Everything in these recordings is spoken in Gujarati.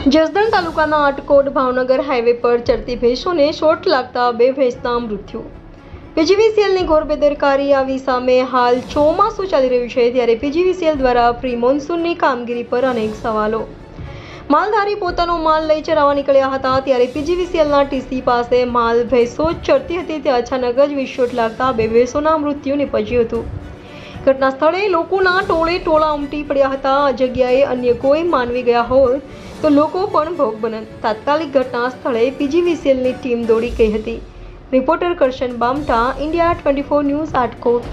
જસદણ તાલુકાના આટકોટ ભાવનગર હાઈવે પર ચરતી ભેંસોને શોટ લાગતા 2 ભેંસના મૃત્યુ. પીજીવીસીએલની ઘોર બેદરકારી આવી સામે હાલ ચોમાસું ચાલી રહ્યું છે ત્યારે પીજીવીસીએલ દ્વારા પ્રી મોન્સૂનની કામગીરી પર અનેક સવાલો. માલધારી પોતાનો માલ લઈ ચરાવવા નીકળ્યા હતા ત્યારે પીજીવીસીએલના ટીસી પાસે માલ ભેંસો ચરતી હતી ત્યાં અચાનક જ વિસ્ફોટ લાગતા 2 ભેંસોના મૃત્યુ નિપજ્યું હતું. ઘટના સ્થળે લોકોના ટોળા ઉમટી પડ્યા હતા. આ જગ્યાએ અન્ય કોઈ માનવી ગયા હોત તો લોકો પણ ભોગ બનત. તાત્કાલિક ઘટના સ્થળે પીજીવીસીએલની ટીમ દોડી ગઈ હતી. Reporter Karshan Bamta, India 24 news, Atkot.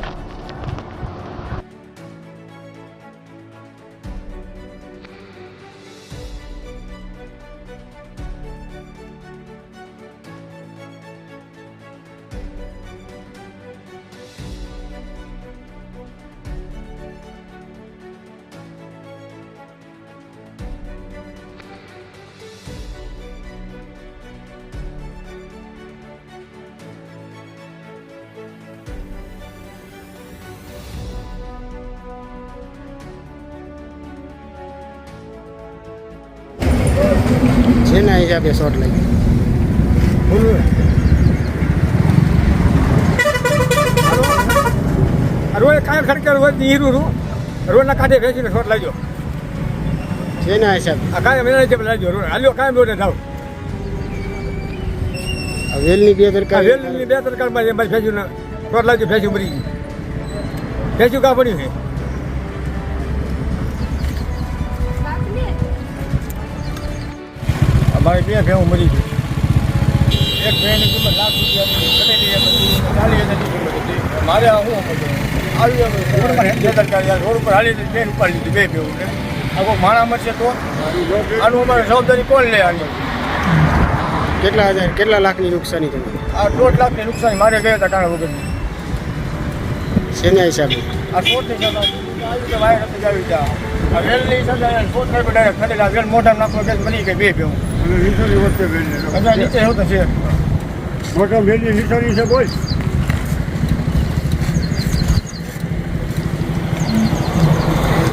જેના હિસાબે શોટ લાગી. રોજ કાંઈ ખર્ચે રોજ હીરું રોજના કાંઠે ભેંસીને શોટ લાગ્યો. જેના હિસાબે આ કાંઈ મેળા છે લાગ્યો રોજ હાલ્યો કાંઈ બોલે જાવ. આ વેલની બેદરકારી. રેલની 2 તરકારમાં એમ ભેંસીને શોટ લાગ્યો. ભેંસી મરી ગઈ. ભેંસી કાં પડ્યું છે. અમારે 2 ભેંસ મરી ગઈ. એક ભેંસની કિંમત ₹1,00,000 હતી. મારે શું આવી બેદરકારી રોડ ઉપર હાલી બેન ઉપાડી લીધી 2 ભેંસ. આ કોઈ માણા મળશે તો આનું અમારે જવાબદારી કોણ લે? આની કેટલા લાખની નુકસાની તમે? આ 1.5 લાખની નુકસાની મારે ગયા હતા કાણા વગરની. શેના હિસાબે? આ શોટની સાથે આવી તો વાયર હતી આવી ત્યાં આ વેલની સાથે શોટ કરી ડાયરેક્ટ ખડેલા વેલ મોઢા નાખવા ગેસ મરી ગઈ 2 ભેંસ. નીચે હોતો છે મોટા વેલની નિશાની છે બોલ.